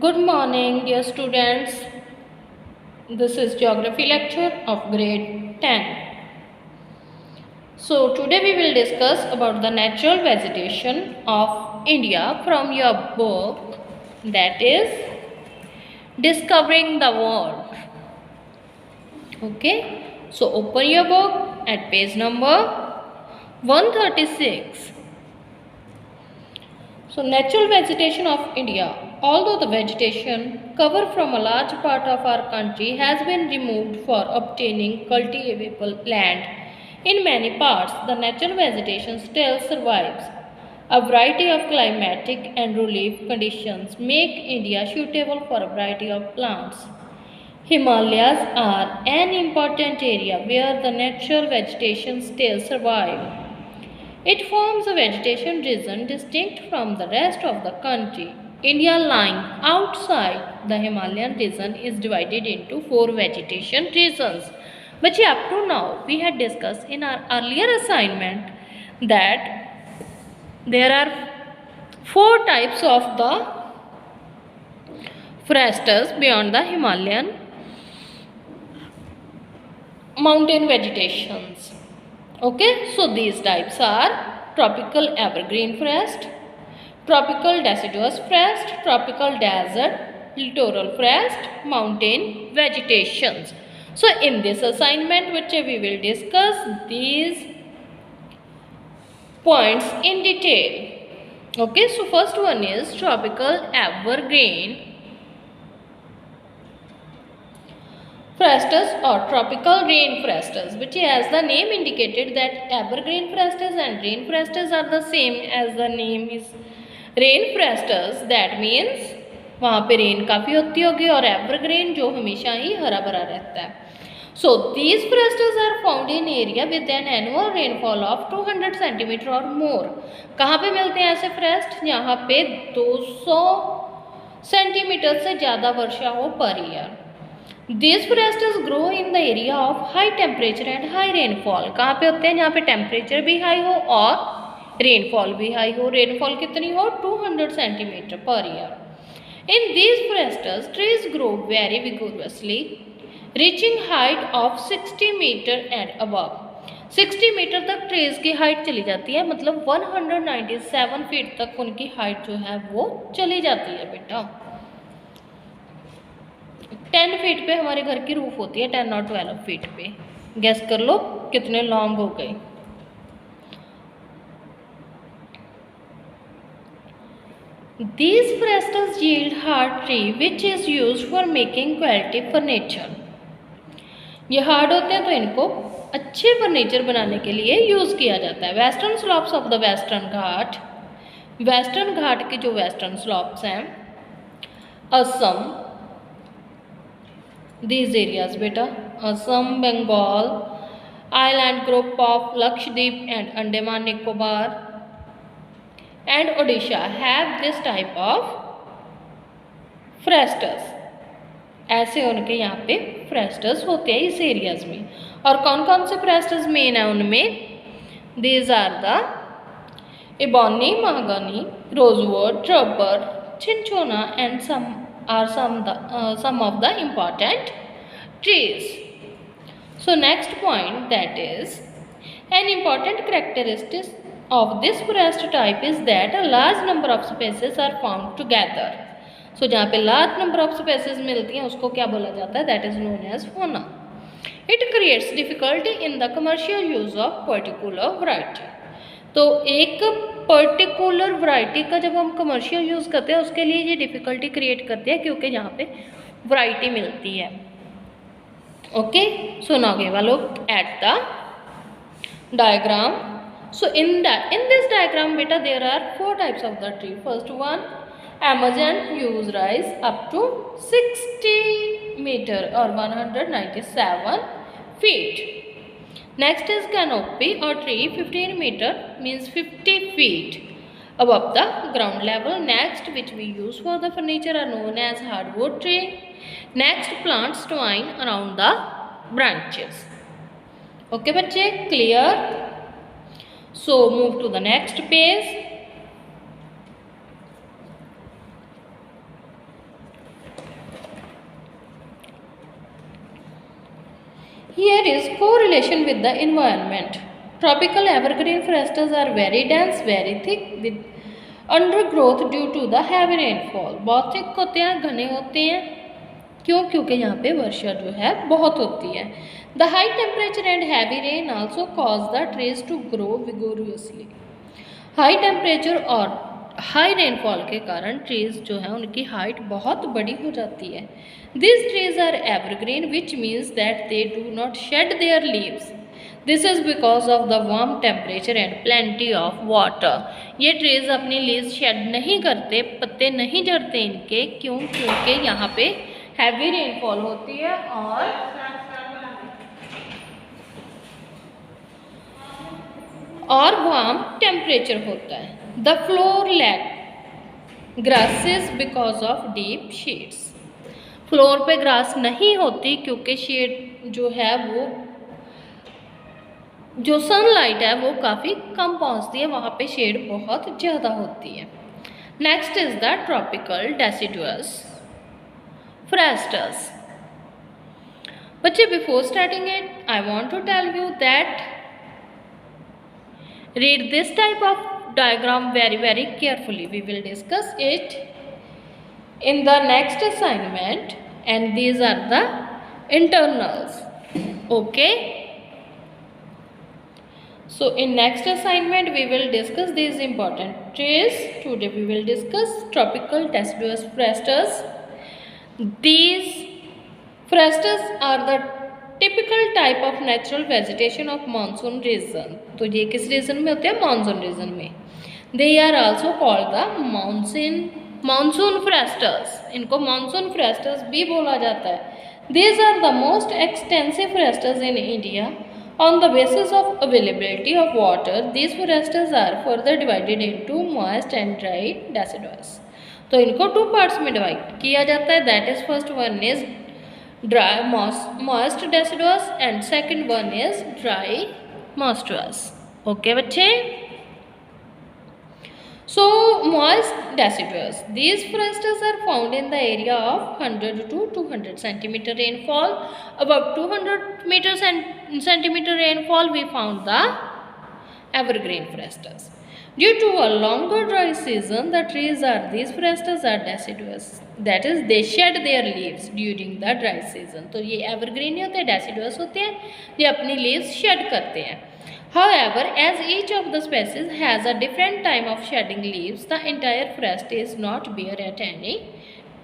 Good morning, dear students. This is geography lecture of grade 10. So today we will discuss about the natural vegetation of India from your book, that is Discovering the World. Okay, so open your book at page number 136. So natural vegetation of India. Although the vegetation cover from a large part of our country has been removed for obtaining cultivable land, in many parts the natural vegetation still survives. A variety of climatic and relief conditions make India suitable for a variety of plants. Himalayas are an important area where the natural vegetation still survives. It forms a vegetation region distinct from the rest of the country. India lying outside the Himalayan region is divided into four vegetation regions. But up to now, we had discussed in our earlier assignment that there are four types of the forests beyond the Himalayan mountain vegetations. Okay, so these types are tropical evergreen forest, tropical deciduous forest, tropical desert, littoral forest, mountain vegetations. So in this assignment which we will discuss these points in detail. Okay, so first one is tropical evergreen forests or tropical rainforests, which as the name indicated that evergreen forests and rainforests are the same as the name is rainforests. That means वहाँ पे rain काफ़ी होती होगी और evergreen जो हमेशा ही हरा भरा रहता है. So these forests are found in area with an annual rainfall of 200 centimeter or more. कहाँ पे मिलते हैं ऐसे फोरेस्ट? यहाँ पे 200 सेंटीमीटर से ज़्यादा वर्षा हो per year. These forests grow in the area of high temperature and high rainfall. कहाँ पे होते हैं? जहाँ पे टेम्परेचर भी हाई हो और रेनफॉल भी हाई हो. रेनफॉल कितनी हो? 200 centimetre per year. In these forests, trees grow very vigorously, reaching height of 60 meter and above. 60 metre तक ट्रीज की हाइट चली जाती है, मतलब 197 फीट तक उनकी हाइट जो है वो चली जाती है बेटा. 10 फीट पे हमारे घर की रूफ होती है, 10 और 12 फीट पे. गैस कर लो कितने लॉन्ग हो गए. These forests yield hard tree which is used for making quality furniture. ये हार्ड होते हैं तो इनको अच्छे फर्नीचर बनाने के लिए यूज़ किया जाता है. Western slopes of the western Ghat. Western Ghat के जो वेस्टर्न स्लॉप्स हैं, Assam, these areas beta, Assam, Bengal, island group of Lakshadweep and Andaman Nicobar and Odisha have this type of forests. ऐसे उनके यहाँ पे फोरेस्ट्स होते हैं इस एरियाज में. और कौन कौन से फोरेस्ट्स मेन है उनमें? These are the ebony, mahogany, rosewood, rubber, cinchona and some of the important trees. So next point, that is an important characteristic of this forest type is that a large number of species are found together. So जहाँ पे large number of species मिलती हैं उसको क्या बोला जाता है? That is known as fauna. It creates difficulty in the commercial use of particular variety. तो एक पर्टिकुलर वैरायटी का जब हम कमर्शियल यूज़ करते हैं उसके लिए ये डिफ़िकल्टी क्रिएट करती है क्योंकि यहाँ पे वैरायटी मिलती है. Okay, so now give a look at the diagram. So in this diagram बेटा there are four types of the tree. First one, Amazon views rise up to 60 meter or 197 feet. Next is canopy or tree, 15 meter means 50 feet above the ground level. Next, which we use for the furniture, are known as hardwood tree. Next, plants twine around the branches. Okay बच्चे, clear? So move to the next page. Here is correlation with the environment. Tropical evergreen forests are very dense, very thick with undergrowth due to the heavy rainfall. बहुत thick होते हैं, घने होते हैं, क्यों? क्योंकि यहाँ पे वर्षा जो है बहुत होती है. The high temperature and heavy rain also cause the trees to grow vigorously. High temperature और हाई रेनफॉल के कारण ट्रीज जो है उनकी हाइट बहुत बड़ी हो जाती है. This trees are evergreen which means that they do not shed their leaves. This is because of the warm temperature and plenty of water. ये ट्रीज अपनी लीव्स शेड नहीं करते, पत्ते नहीं झड़ते इनके, क्यों? क्योंकि यहाँ पे हैवी रेनफॉल होती है और वार्म टेम्परेचर होता है. The floor lack grasses because of deep shades. Floor पे ग्रास नहीं होती क्योंकि शेड जो है वो जो सनलाइट है वो काफ़ी कम पहुंचती है, वहाँ पे शेड बहुत ज़्यादा होती है. Next is the tropical deciduous forests. बच्चे before starting it I want to tell you that read this type of diagram very carefully. We will discuss it in the next assignment and these are the internals. Okay, so in next assignment we will discuss these important trees. Today we will discuss tropical deciduous forests. These forests are the typical type of natural vegetation of monsoon region. तो ये किस reason में होते हैं? Monsoon region में. They are also called the monsoon forests. इनको monsoon forests भी बोला जाता है. These are the most extensive forests in India on the basis of availability of water. These forests are further divided into moist and dry deciduous. तो इनको 2 parts में divide किया जाता है. That is first one is dry moist deciduous and second one is dry monstrous. Okay बच्चे, so moist deciduous, these forests are found in the area of 100 to 200 centimeter rainfall. Above 200 centimeter rainfall we found the evergreen forests. Due to a longer dry season, the trees are these forests are deciduous. That is, they shed their leaves during the dry season. तो ये evergreen नहीं होते, deciduous होते हैं, ये अपनी leaves shed करते हैं. However, as each of the species has a different time of shedding leaves, the entire forest is not bare at any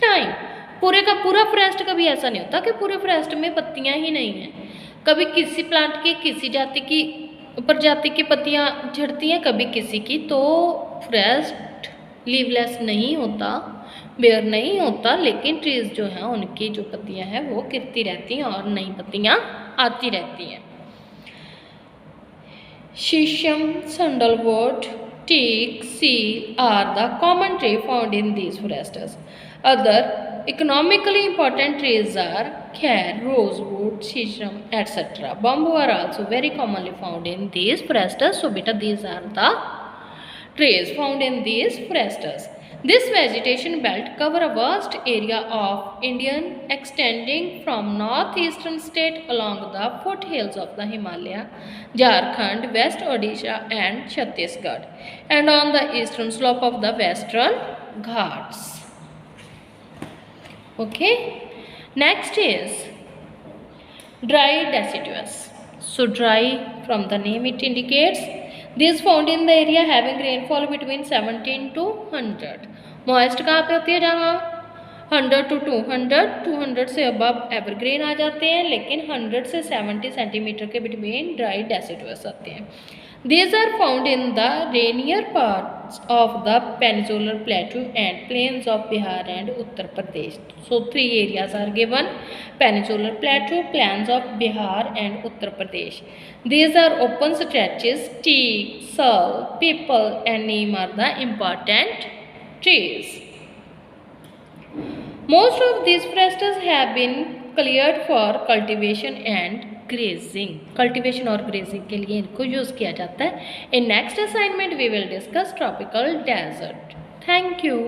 time. पूरे का पूरा forest कभी ऐसा नहीं होता कि पूरे forest में पत्तियाँ ही नहीं हैं. कभी किसी plant की, किसी जाति की प्रजाति की पत्तियाँ झड़ती हैं, कभी किसी की. तो फॉरेस्ट लीवलेस नहीं होता, बेयर नहीं होता, लेकिन ट्रीज जो हैं उनकी जो पत्तियाँ हैं वो गिरती रहती हैं और नई पत्तियाँ आती रहती हैं. शीशम, sandalwood, teak, seal are the common tree found in these forests. Other economically important trees are khair, rosewood, shisham, etc. Bamboo are also very commonly found in these forests. So beta, these are the trees found in these forests. This vegetation belt cover a vast area of India extending from northeastern state along the foothills of the Himalaya, Jharkhand, West Odisha and Chhattisgarh, and on the eastern slope of the Western Ghats. Okay, next is dry deciduous. So dry, from the name it indicates, these found in the area having rainfall between 17 to 100. Moist कहाँ पे होती है? जहाँ 100 to 200, 200 से above evergreen आ जाते हैं, लेकिन 100 से 70 सेंटीमीटर के between dry deciduous आते हैं. These are found in the rainier parts of the peninsular plateau and plains of Bihar and Uttar Pradesh. So 3 areas are given: peninsular plateau, plains of Bihar and Uttar Pradesh. These are open stretches. Teak, sal, peepal and neem are the important trees. Most of these forests have been cleared for cultivation and grazing. Cultivation और grazing के लिए इनको use किया जाता है. In next assignment we will discuss tropical desert. Thank you.